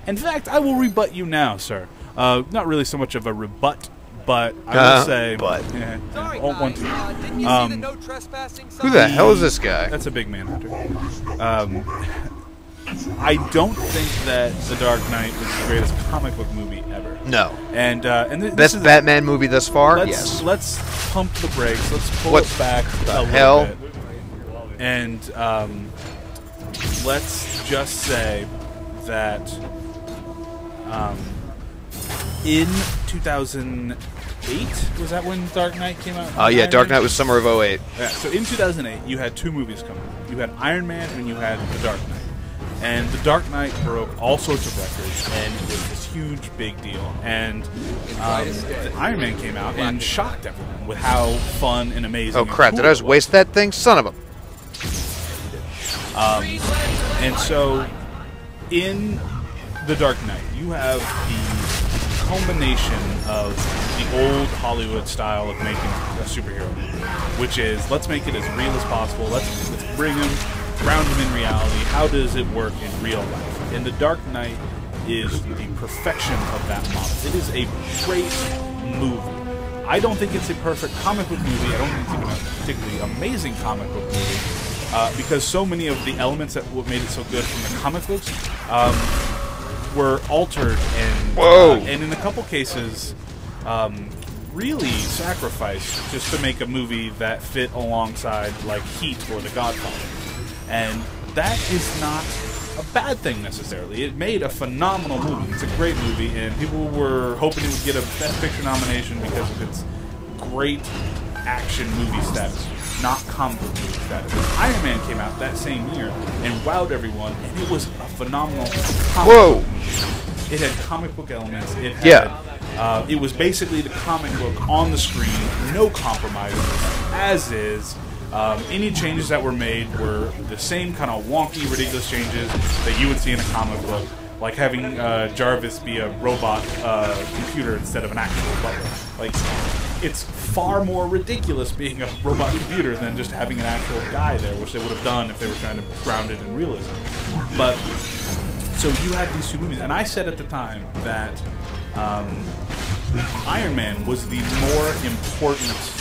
In fact, I will rebut you now, sir. Not really so much of a rebut, but I will say... Yeah, Sorry, one, guys, two. didn't you see the no trespassing sign? Who the hell is this guy? That's a big man hunter. I don't think that The Dark Knight is the greatest comic book movie ever. No. And best Batman movie thus far? Yes. Yes. Let's pump the brakes. Let's pull it back a hell? little bit. And let's just say that in 2008, was that when Dark Knight came out? Yeah, Dark Knight was summer of 08. Yeah, so in 2008, you had two movies coming. You had Iron Man and you had The Dark Knight. And The Dark Knight broke all sorts of records, and it was this huge, big deal. And the Iron Man came out and shocked everyone with how fun and amazing. Oh crap! Did I just waste that thing? Son of a! And so, in The Dark Knight, you have the culmination of the old Hollywood style of making a superhero movie, which is let's make it as real as possible. Let's bring him, ground him in reality. How does it work in real life? And The Dark Knight is the perfection of that model. It is a great movie. I don't think it's a perfect comic book movie. I don't think it's even a particularly amazing comic book movie. Because so many of the elements that made it so good from the comic books were altered and in a couple cases really sacrificed just to make a movie that fit alongside like Heat or The Godfather. And that is not a bad thing necessarily. It made a phenomenal movie. It's a great movie, and people were hoping it would get a Best Picture nomination because of its great action movie status, not comic book movie status. Iron Man came out that same year and wowed everyone, and it was a phenomenal comic book movie. It had comic book elements. It had, it was basically the comic book on the screen, no compromises, as is. Any changes that were made were the same kind of wonky, ridiculous changes that you would see in a comic book, like having Jarvis be a robot computer instead of an actual butler. Like, it's far more ridiculous being a robot computer than just having an actual guy there, which they would have done if they were trying to ground it in realism. But, so you had these two movies, and I said at the time that Iron Man was the more important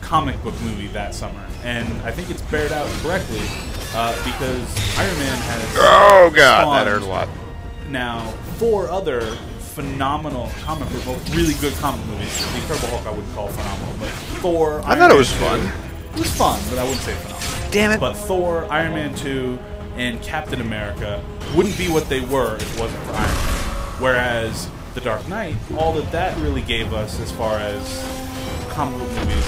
comic book movie that summer, and I think it's bared out correctly because Iron Man has that hurt a lot. Now 4 other phenomenal comic book, really good comic movies. The Incredible Hulk I wouldn't call phenomenal, but Thor. I thought it was fun. It was fun, but I wouldn't say phenomenal. Damn it! But Thor, Iron Man 2, and Captain America wouldn't be what they were if it wasn't for Iron Man. Whereas The Dark Knight, all that really gave us as far as comic book movies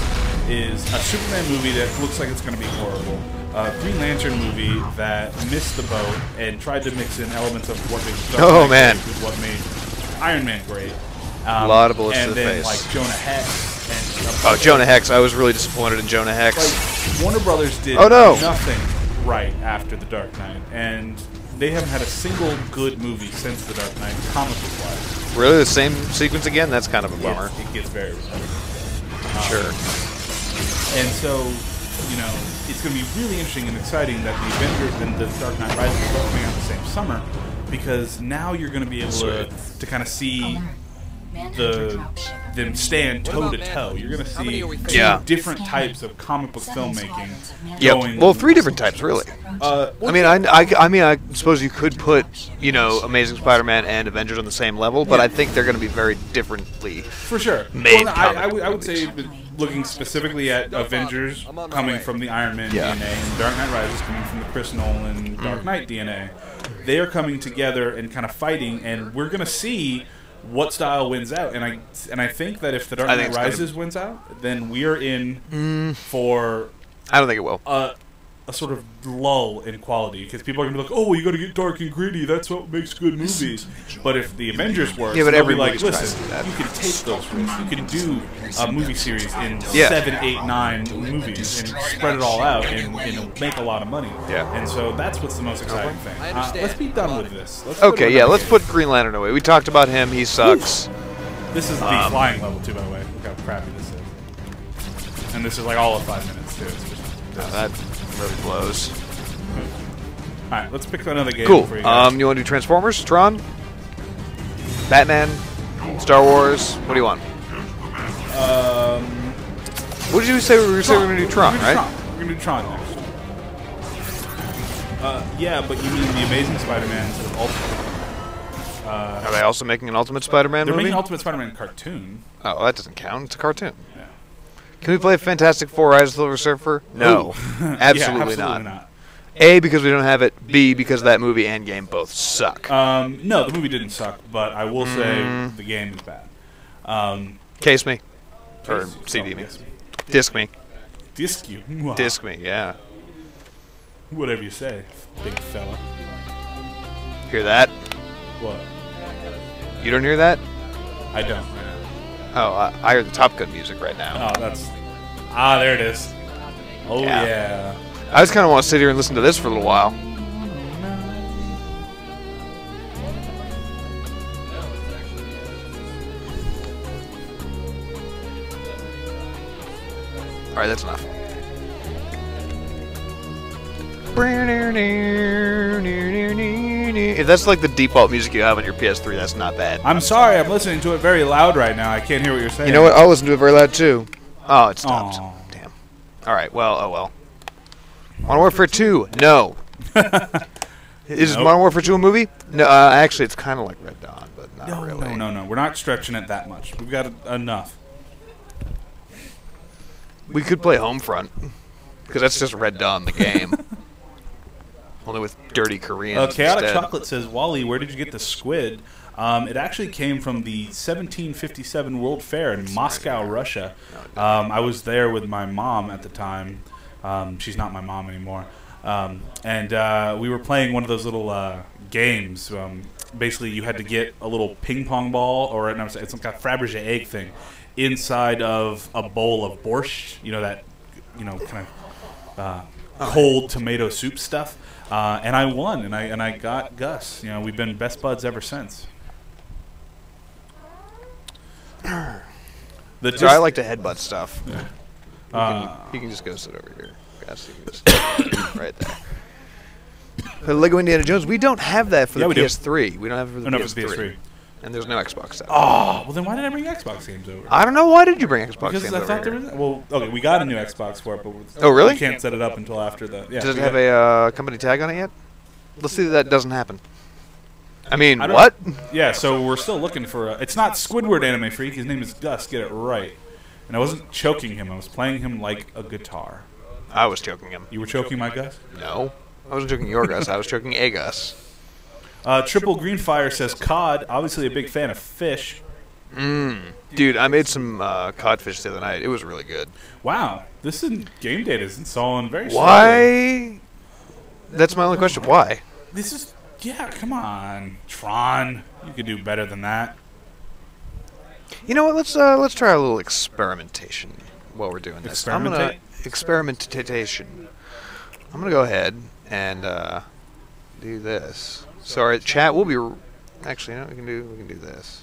is a Superman movie that looks like it's going to be horrible, a Green Lantern movie that missed the boat and tried to mix in elements of what made Dark Knight great with what made Iron Man great. A lot of bullets to the face. And then, like, Jonah Hex. And Jonah Hex. I was really disappointed in Jonah Hex. Like, Warner Brothers did nothing right after The Dark Knight, and they haven't had a single good movie since The Dark Knight, comic book-wise. Really? The same sequence again? That's kind of a bummer. It gets very repetitive. Sure. And so, you know, it's going to be really interesting and exciting that the Avengers and the Dark Knight Rises are both coming out the same summer, because now you're going to be able to kind of see them stand toe-to-toe. You're going to see two different types of comic book filmmaking. Well, 3 different types, really. I mean, I suppose you could put, you know, Amazing Spider-Man and Avengers on the same level, but I think they're going to be very differently for sure made. Well, I would say, looking specifically at Avengers coming from the Iron Man DNA and Dark Knight Rises coming from the Chris Nolan Dark Knight DNA, they are coming together and kind of fighting, and we're going to see what style wins out. And I think that if the Dark Knight Rises wins out, then we are in for... I don't think it will. A sort of lull in quality, because people are going to be like, oh, you got to get dark and gritty, that's what makes good movies. But if the Avengers work, but they'll be like, listen, you can take those risks. You can do a movie series in 7, 8, 9 movies and spread it all out and make a lot of money. And so that's what's the most exciting thing. Let's be done with this. Let's put Green Lantern away. We talked about him. He sucks. This is the flying level, too, by the way. Look how crappy this is. And this is like all of 5 minutes, too. It's just that really blows. Alright, let's pick another game Cool. for you guys. You want to do Transformers, Tron, Batman, Star Wars? What do you want? What did you say we were going to do? Tron, right? We're going to do Tron next. Yeah, but you mean the Amazing Spider-Man sort of Ultimate. Are they also making an Ultimate Spider-Man They're movie? making an Ultimate Spider-Man cartoon. Oh, well, that doesn't count. It's a cartoon. Yeah. Can we play Fantastic Four: Rise of the Silver Surfer? No, absolutely, yeah, not. A, because we don't have it. B, because that movie and game both suck. No, the movie didn't suck, but I will say the game is bad. Case me. Or CD me. Disc me. Disc you. Disc me, yeah. Whatever you say, big fella. Hear that? What? You don't hear that? I don't. Oh, I hear the Top Gun music right now. Oh, that's... Ah, there it is. Oh, yeah. I just kind of want to sit here and listen to this for a little while. Alright, that's enough. If that's like the default music you have on your PS3, that's not bad. I'm sorry, I'm listening to it very loud right now. I can't hear what you're saying. You know what? I'll listen to it very loud too. Oh, it stopped. Aww. Damn. Alright, well, oh well. Modern Warfare 2? No. Is Modern Warfare 2 a movie? No, actually, it's kind of like Red Dawn, but not really. No. We're not stretching it that much. We've got enough. We could play Homefront, because that's just Red Dawn, the game. Only with dirty Koreans Chaotic instead. Chocolate says, WallE, where did you get the squid? It actually came from the 1757 World Fair in Moscow, Russia. I was there with my mom at the time. She's not my mom anymore. And we were playing one of those little games. Basically, you had to get a little ping pong ball, or it's some kind of Fabergé egg thing, inside of a bowl of borscht. You know, that, kind of cold tomato soup stuff. And I won, and I got Gus. We've been best buds ever since. So I like to headbutt stuff. Yeah. You can just go sit over here. Gus, you can just right there. For Lego Indiana Jones, we don't have that for the PS3. We don't have it for the PS3. And there's no Xbox stuff. Oh, well then why did I bring Xbox games over? I don't know. Why did you bring Xbox games over? Because I thought there was... Well, okay, we got a new Xbox for it, but oh, really? We can't set it up until after the... Yeah, does it have a company tag on it yet? Let's see that doesn't happen. I mean, what? Yeah, so we're still looking for a... It's not Squidward Anime Freak. His name is Gus. Get it right. And I wasn't choking him. I was playing him like a guitar. I was choking him. You were choking my Gus? No. I wasn't choking your Gus. I was choking a Gus. Triple Greenfire says, COD, obviously a big fan of fish. Dude, I made some codfish the other night. It was really good. Wow. This game data is installing very slowly. Why? That's my only question. Why? This is... Yeah, come on. Tron. You could do better than that. You know what? Let's try a little experimentation while we're doing this. Experimentation. I'm gonna go ahead and do this. Sorry, chat. We'll be. Actually, no. We can do this.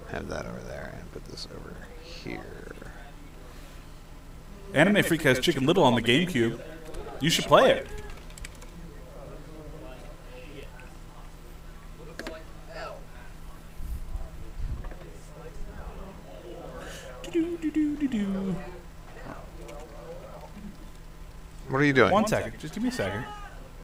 Have that over there and put this over here. Anime Freak has Chicken Little on the GameCube. You should play it. What are you doing? 1 second. Just give me a second.